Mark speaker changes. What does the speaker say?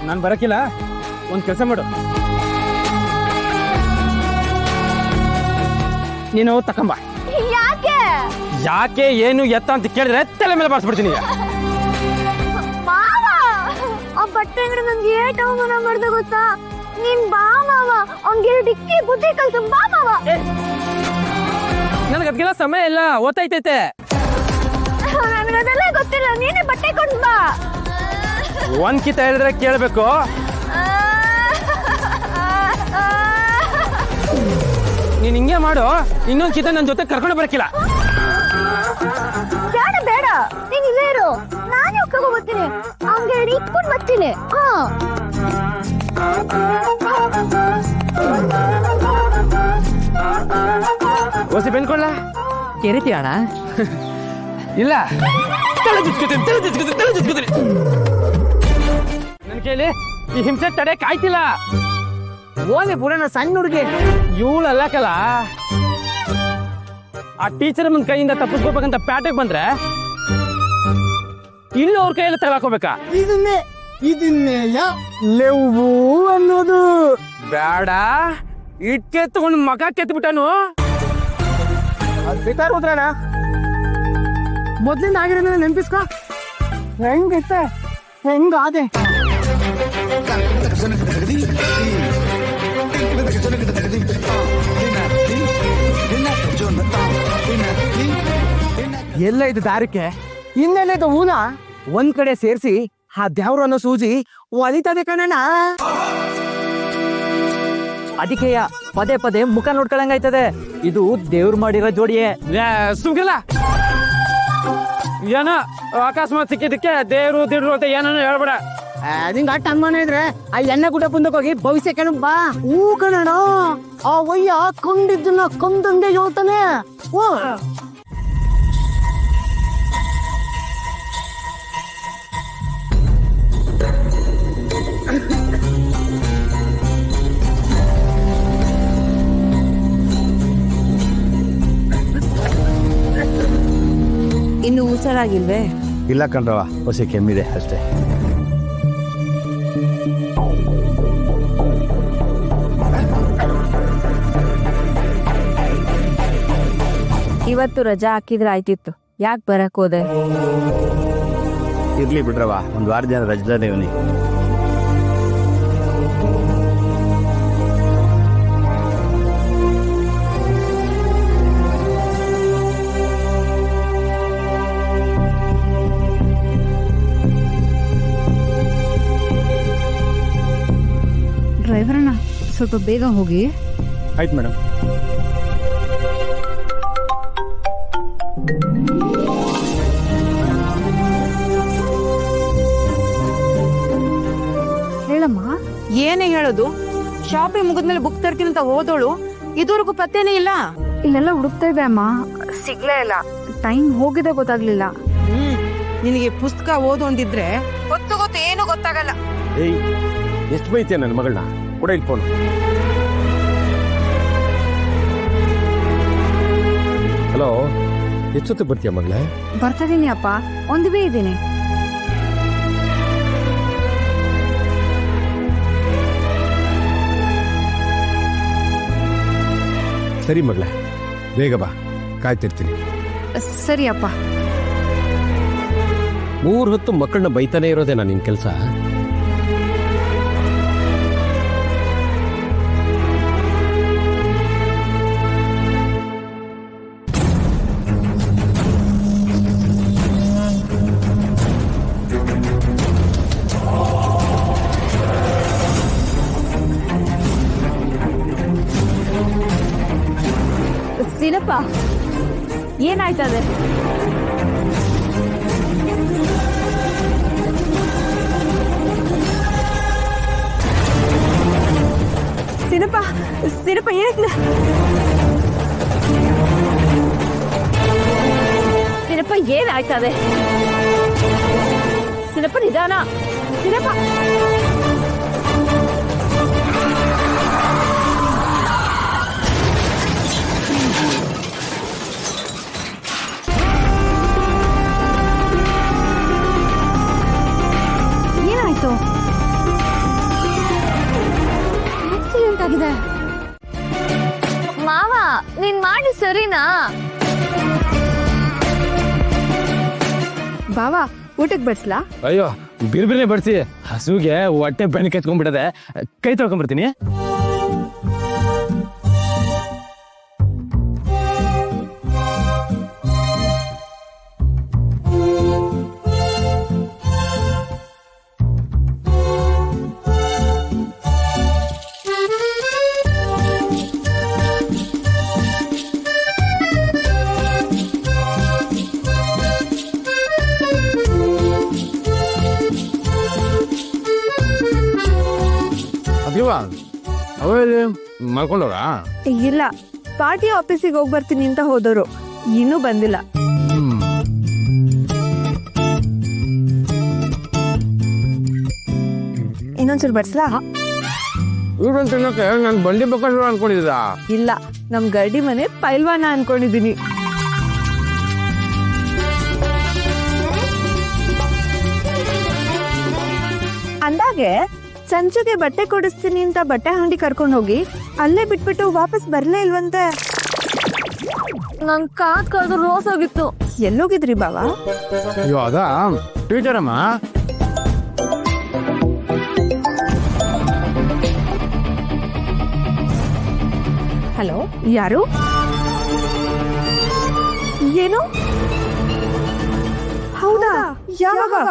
Speaker 1: ನಾನು ಬರಕಿಲ್ಲ. ಒಂದು ಕೆಲಸ ಮಾಡು, ನೀನು ತಕೊಂಬ.
Speaker 2: ಯಾಕೆ
Speaker 1: ಯಾಕೆ ಏನು ಎತ್ತ ಅಂತ ಕೇಳಿದ್ರೆ ತಲೆ ಮೇಲೆ ಬಾರಿಸ್ಬಿಡ್ತೀನಿ.
Speaker 2: ಮಾವ ಆ ಬಟ್ಟೆ ಅಂಗಡಿ ನನ್ಗೆ ಏಟ್ ಅವಮಾನ ಮಾಡ್ದೆ ಗೊತ್ತಾ? ನೀನ್ ಬಾ ಮಾವ, ಅವ್ನ್ಗೆ ಡಿಕ್ಕಿ ಬುದ್ಧಿ ಕಲ್ತು ಬಾ ಮಾವ.
Speaker 1: ನನಗೆ ಅದಕ್ಕೆಲ್ಲ ಸಮಯ ಇಲ್ಲ, ಓದ್ತೈತೈತೆ.
Speaker 2: ನನಗದೆಲ್ಲ ಗೊತ್ತಿಲ್ಲ, ನೀನೇ ಬಟ್ಟೆ ಕೊಂಡು ಬಾ.
Speaker 1: ಒಂದ್ ಕಿತ ಹೇಳಿದ್ರೆ ಕೇಳಬೇಕು. ನೀನ್ ಹಿಂಗೆ ಮಾಡು, ಇನ್ನೊಂದ್ ಕಿತ ನನ್ನ ಜೊತೆ ಕರ್ಕೊಂಡು ಬರಕಿಲ್ಲ.
Speaker 2: ಬೇಡ ಬೇಡ, ನೀನ್ ಇಲ್ಲೇ ಇರು, ನಾನೇ ಹೋಗ್ಕೊಂಡು ಬರ್ತೀನಿ. ಅವ್ನ್ಗೆ ಇಟ್ಕೊಂಡು ಬರ್ತೀನಿ.
Speaker 1: ಓಸಿ ಬೆನ್ಕೊಳ್ಳ
Speaker 3: ಕೆರಿತೀಯ ಅಣ್ಣ?
Speaker 1: ಇಲ್ಲ, ನನ್ ಕೇಳಿ ಈ ಹಿಂಸೆ ತಡೆಯಕ್ ಆಯ್ತಿಲ್ಲ.
Speaker 3: ಹೋಗಿ ಪುರಾಣ ಸಣ್ಣ ಹುಡುಗಿ.
Speaker 1: ಇವಳು ಅಲ್ಲಕಲ್ಲ, ಆ ಟೀಚರ್ ಮುಂದ್ ಕೈಯಿಂದ ತಪ್ಪಿಸ್ಕೋಬೇಕಂತ ಪ್ಯಾಟೆಗೆ ಬಂದ್ರೆ ಇನ್ನು ಅವ್ರ ಕೈಯಲ್ಲಿ ತಗೊಳಕೋಬೇಕಾ?
Speaker 3: ಇದನ್ನೇ ಲೆವ್ವು ಅನ್ನೋದು
Speaker 1: ಬೇಡ. ಇಟ್ಕೆ ತಗೊಂಡು ಮಗ ಕೆತ್ಬಿಟ್ಟನು.
Speaker 3: ಅದ್ ಬೇಕಾದ್ರೆ ಹೋದ್ರಣ ಮೊದ್ಲಿಂದ ಆಗಿರೋದನ್ನ ನೆನ್ಪಿಸ್ಕೊ. ಹೆಂಗಿತ್ತೆ ಹೆಂಗಾದೆ. ಎಲ್ಲ ಇದು ದಾರಕ್ಕೆ ಇನ್ನೆಲ್ಲ ಇದು ಊನ ಒಂದ್ ಕಡೆ ಸೇರಿಸಿ ಆ ದೇವ್ರು ಅನ್ನೋ ಸೂಜಿ ಒಲಿತದೆ ಕಣಣ್ಣ. ಅದಕ್ಕೆಯ ಪದೇ ಪದೇ ಮುಖ ನೋಡ್ಕೊಳಂಗಾಯ್ತದೆ. ಇದು ದೇವ್ರು ಮಾಡಿರೋ ಜೋಡಿಯೇ.
Speaker 1: ಸುಮ್ಕಿಲ್ಲ, ಏನ ಅಕಸ್ಮಾತ್ ಸಿಕ್ಕಿದ್ದಕ್ಕೆ ದೇವ್ರು ದಿಡ್ರು ಅಂತ ಏನೇನೋ ಹೇಳ್ಬೇಡ.
Speaker 3: ನಿಂಗೆ ಅಟ್ಟ ಅನುಮಾನ ಇದ್ರೆ ಆ ಎಣ್ಣೆ ಗುಡ್ಡ ಮುಂದಕ್ಕೆ ಹೋಗಿ ಭವಿಷ್ಯ ಕಣ ಬಾ. ಹೂ ಕಣಣ, ಆ ವಯ್ಯ ಕೊಂಡಿದ್ದನ್ನ ಕೊಂದಂಗೆ ಹೇಳ್ತಾನೆ. ಓ
Speaker 2: ಇನ್ನು ಹುಷಾರಾಗಿಲ್ವೇ?
Speaker 4: ಇಲ್ಲ ಕಣ್ರವ, ಹೊಸ ಕೆಮ್ಮಿದೆ ಅಷ್ಟೇ.
Speaker 2: ಇವತ್ತು ರಜಾ ಹಾಕಿದ್ರೆ ಆಯ್ತಿತ್ತು, ಯಾಕೆ ಬರಕ್ ಹೋದೆ?
Speaker 4: ಇರ್ಲಿ ಬಿಡ್ರವ, ಒಂದು ವಾರ ಜನ ರಜದ ಇವನಿ.
Speaker 2: ಡ್ರೈವರ್ನ ಸ್ವಲ್ಪ ಬೇಗ ಹೋಗಿ.
Speaker 1: ಆಯ್ತು ಮೇಡಮ್.
Speaker 2: ಹೇಳಮ್ಮ.
Speaker 5: ಏನೇ ಹೇಳೋದು? ಶಾಪಿಂಗ್ ಮುಗಿದ್ಮೇಲೆ ಬುಕ್ ತರ್ತೀನಿ ಅಂತ ಹೋದೋಳು ಇದುವರೆಗೂ ಪತ್ತೇನೇ ಇಲ್ಲ.
Speaker 2: ಇಲ್ಲೆಲ್ಲ ಹುಡುಕ್ತಾ ಇದೆ ಅಮ್ಮ, ಸಿಗ್ಲೇ ಇಲ್ಲ. ಟೈಮ್ ಹೋಗಿದೆ ಗೊತ್ತಾಗ್ಲಿಲ್ಲ.
Speaker 5: ನಿನಗೆ ಪುಸ್ತಕ ಓದೊಂದಿದ್ರೆ ಗೊತ್ತು ಏನು ಗೊತ್ತಾಗಲ್ಲ.
Speaker 1: ಏಯ್, ಎಷ್ಟು ಬೈತೀಯ ನನ್ನ ಮಗಳನ್ನ? ಕೂಡ ಇಟ್ಕೊಂಡು ಹಲೋ, ಎಷ್ಟೊತ್ತು ಬರ್ತೀಯ ಮಗಳೇ?
Speaker 2: ಬರ್ತಾ ಇದೀನಿ ಅಪ್ಪ, ಒಂದು ಬೇ ಇದ್ದೀನಿ.
Speaker 6: ಸರಿ ಮಗಳೇ, ಬೇಗ ಬಾ, ಕಾಯ್ತಿರ್ತೀನಿ.
Speaker 2: ಸರಿ ಅಪ್ಪ.
Speaker 1: 3 ಹೊತ್ತು ಮಕ್ಕಳನ್ನ ಬೈತಾನೆ ಇರೋದೇನಾ ನಿನ್ ಕೆಲಸ?
Speaker 2: ಸಿನಪ್ಪ, ಏನಾಯ್ತದೆ? ಸಿನಪ್ಪ, ಸಿನಪ್ಪ ಏನಾಯ್ತದೆ? ಸಿನಪ್ಪ ಏನಾಯ್ತದೆ? ಸಿನಪ್ಪ ನಿಧಾನ. ಸಿನಪ್ಪ ಏನಾಯ್ತು?
Speaker 5: ಬಾವಾ ಊಟಕ್ಕೆ ಬಡ್ಸ್ಲಾ?
Speaker 1: ಅಯ್ಯೋ ಬಿರ್ಬಿರ್ನೆ ಬಡ್ಸಿ, ಹಸುಗೆ ಹೊಟ್ಟೆ ಬೆಣ್ಣೆ ಕೆತ್ಕೊಂಡ್ಬಿಡದೆ. ಕೈ ತೊಳ್ಕೊಂಡ್ಬರ್ತೀನಿ. ಅವೇ ಮಾಡ್ಕೊಂಡವ್ರಾ?
Speaker 5: ಇಲ್ಲ, ಪಾರ್ಟಿ ಆಫೀಸಿಗೆ ಹೋಗಿ ಬರ್ತೀನಿ ಅಂತ ಹೋದವರು ಇನ್ನೂ ಬಂದಿಲ್ಲ. ಇನ್ನೊಂದ್ಸಲ ಬಡ್ಸ್ಲಾ?
Speaker 1: ಇವ್ರನ್ನ ತಿನ್ನೋಕೆ ನಾನು ಬಂಡಿ ಬೇಕಾದ್ರು ಅನ್ಕೊಂಡಿದ್ದೀರಾ?
Speaker 5: ಇಲ್ಲ, ನಮ್ ಗಡಿ ಮನೆ ಪೈಲ್ವಾನ ಅನ್ಕೊಂಡಿದೀನಿ. ಅಂದಾಗೆ ಸಂಜೆಗೆ ಬಟ್ಟೆ ಕೊಡಿಸ್ತೀನಿ ಅಂತ ಬಟ್ಟೆ ಅಂಗಡಿ ಕರ್ಕೊಂಡು ಹೋಗಿ ಅಲ್ಲೇ ಬಿಟ್ಬಿಟ್ಟು ವಾಪಸ್ ಬರ್ಲೇ ಇಲ್ವಂತೆ.
Speaker 2: ನನ್ ಕಾದ್ ಕಳೆದು ರೋಸ್ ಹೋಗಿತ್ತು.
Speaker 5: ಎಲ್ಲೋಗಿದ್ರಿ ಬಾವಾ?
Speaker 1: ಅಯ್ಯೋ ಅದಾ ಟೀಚರ್ ಅಮ್ಮ.
Speaker 5: ಹಲೋ, ಯಾರು? ಏನು? ಹೌದಾ? ಯಾವಾಗ?